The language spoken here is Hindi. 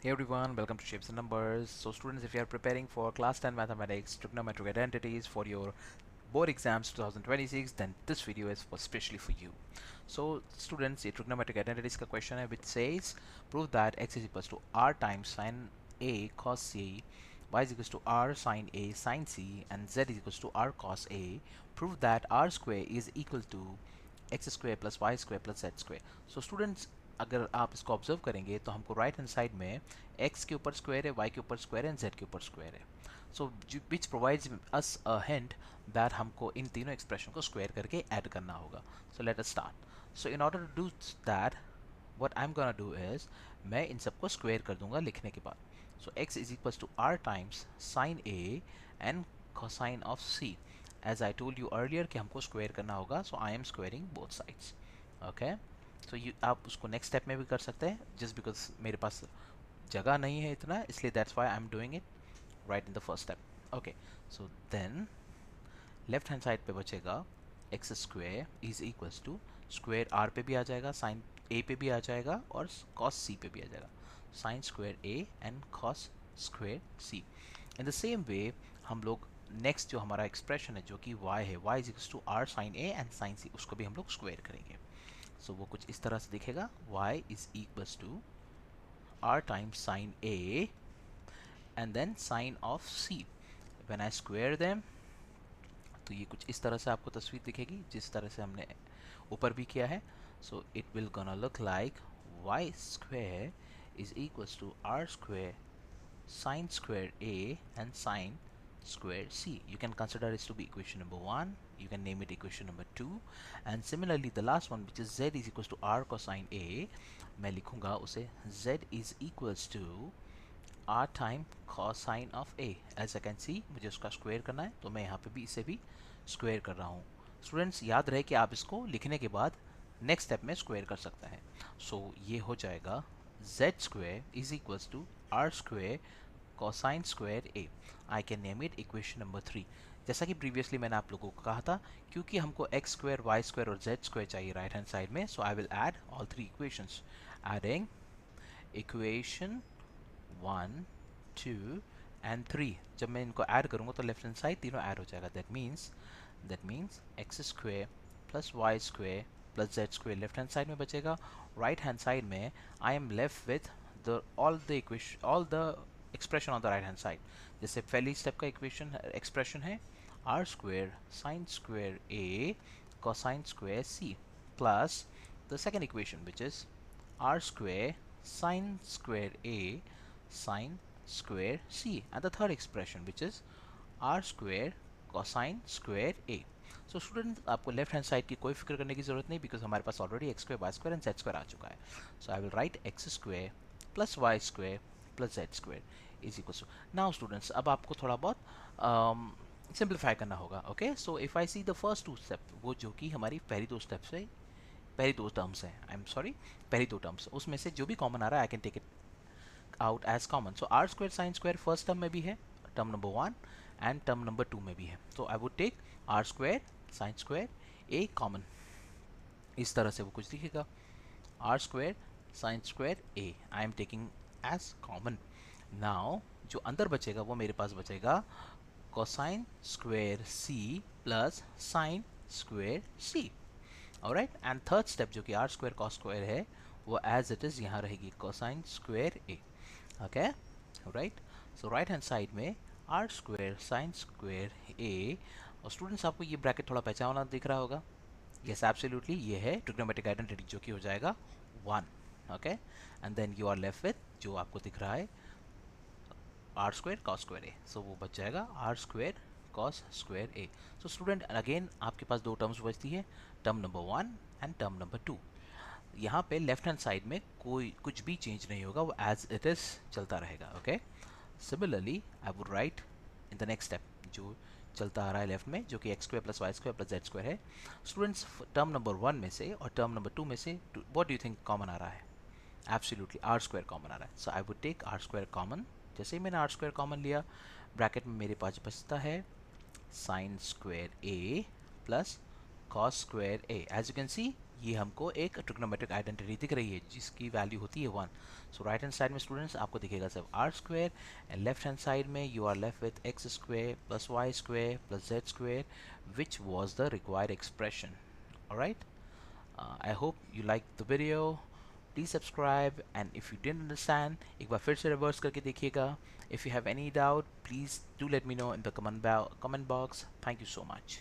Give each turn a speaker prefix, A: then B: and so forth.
A: Hey everyone, welcome to Shapes and Numbers. So students, if you are preparing for class 10 mathematics trigonometric identities for your board exams 2026, then this video is especially for you. So students, ये trigonometric identities का question है which says prove that x is equals to r times sin a cos c, y is equals to r sin a sin c, and z is equals to r cos a. Prove that r square is equal to x square plus Y square plus Z square. So students, अगर आप इसको ऑब्जर्व करेंगे तो हमको राइट हैंड साइड में एक्स के ऊपर स्क्वायर है, वाई के ऊपर स्क्वायर है एंड जेड के ऊपर स्क्वायर है. So which provides us a hint that हमको इन तीनों एक्सप्रेशन को स्क्वायर करके ऐड करना होगा. So let us start. So in order to do that what I'm gonna do is मैं इन सबको स्क्वायर कर दूंगा लिखने के बाद. So x is equals to r times sin a and cosine of c. As I told you earlier कि हमको स्क्वायर करना होगा, so I am squaring both sides. Okay? So आप उसको नेक्स्ट स्टेप में भी कर सकते हैं, just because मेरे पास जगह नहीं है इतना, इसलिए that's why I'm doing it right in the first step. Okay, so then left hand side पे बचेगा x square is equals to square r पे भी आ जाएगा, साइन ए पे भी आ जाएगा और कॉस सी पे भी आ जाएगा. Sine square a and cos square c. In the same way हम लोग नेक्स्ट जो हमारा एक्सप्रेशन है जो कि y है, y is equals to R sine A and sine C, उसको भी हम लोग स्क्वायर करेंगे. सो वो कुछ इस तरह से दिखेगा, y is equals to r times sine A and then sine of c. When I square them तो ये कुछ इस तरह से आपको तस्वीर दिखेगी जिस तरह से हमने ऊपर भी किया है. So it will gonna look like y square is equals to r square sin square a and sin square c. You can consider this to be equation number 1. You can name it equation number 2. And similarly the last one, which is z is equals to r cosine a, मैं लिखूंगा उसे z is equals to r time cosine of a. as I can see मुझे उसका स्क्वायर करना है, तो मैं यहाँ पे भी इसे भी स्क्वायर कर रहा हूँ. स्टूडेंट्स, याद रहे कि आप इसको लिखने के बाद नेक्स्ट स्टेप में स्क्वायर कर सकते हैं. सो ये हो जाएगा z square is equals to r square cosine square a. I can name it equation number 3. जैसा कि प्रीवियसली मैंने आप लोगों को कहा था, क्योंकि हमको x स्क्वायर वाई स्क्वायर और z स्क्वायर चाहिए राइट हैंड साइड में, so I will add all three equations. Adding equation 1, 2 and 3. जब मैं इनको ऐड करूँगा तो लेफ्ट हैंड साइड तीनों ऐड हो जाएगा. That means X square plus Y square plus Z square left hand side में बचेगा. राइट हैंड साइड में I am left with the all the expression on the right hand side. जैसे पहली स्टेप का एक्सप्रेशन है r square sine square a cosine square c plus the second equation which is r square sin square a sin square c, and the third expression which is r square cosine square a. So student, आपको लेफ्ट हैंड साइड की कोई फिक्र करने की जरूरत नहीं, बिकॉज हमारे पास already X square Y square and Z square आ चुका है. So I will write X square plus Y square plus Z square is equal to. Now students, अब आपको थोड़ा बहुत सिंप्लीफाई करना होगा. Okay, so if I see the first two step, वो जो कि हमारी पहली दो स्टेप्स है, पहली दो टर्म्स हैं, आई एम सॉरी, पहली दो टर्म्स, उसमें से जो भी कॉमन आ रहा है I can take it out as common. So r square sine square first term में भी है, term number 1, and term number 2 में भी है. तो I would take are square sine square a common. इस तरह से वो कुछ दिखेगा, r square sine square a I am taking as common. Now जो अंदर बचेगा वो मेरे पास बचेगा cosine square c plus sine square c. Alright, and third step जो कि आर स्क्वायर कॉस स्क्वायर है वो एज इट इज यहाँ रहेगी cosine square A. Okay, right. So right hand side में R square sine square A. और स्टूडेंट्स, आपको ये ब्रैकेट थोड़ा पहचाना दिख रहा होगा. यस, एब्सोल्युटली, ये है ट्रिग्नोमेट्रिक आइडेंटिटी जो कि हो जाएगा 1. Okay, and then you are left with जो आपको दिख रहा है r square cos square a. So वो बच जाएगा r square cos square a. So student, again आपके पास दो टर्म्स बचती है, term number 1 and term number 2. यहाँ पे लेफ्ट हैंड साइड में कोई कुछ भी चेंज नहीं होगा, वो एज इट इज चलता रहेगा. Okay, similarly I would write in the next step जो चलता आ रहा है लेफ्ट में, जो कि X square plus Y square plus Z square है. स्टूडेंट्स, टर्म नंबर 1 में से और टर्म नंबर 2 में से what do you think common आ रहा है? एब्सोल्युटली आर स्क्वायर कॉमन आ रहा है. So I would take are square common. जैसे ही मैंने आर स्क्वायर कॉमन लिया, ब्रैकेट में मेरे पास बचता है sine square a plus cos square a. As you can see ये हमको एक ट्रिग्नोमेट्रिक आइडेंटिटी दिख रही है जिसकी वैल्यू होती है 1. सो राइट हैंड साइड में स्टूडेंट्स आपको दिखेगा सिर्फ R square, and left hand side में you are left with X square plus Y square plus Z square which was the required expression. Alright, I hope you liked the video. Please subscribe, and if you didn't understand, एक बार फिर से reverse करके देखिएगा. If you have any doubt, please do let me know in the comment box. Thank you so much.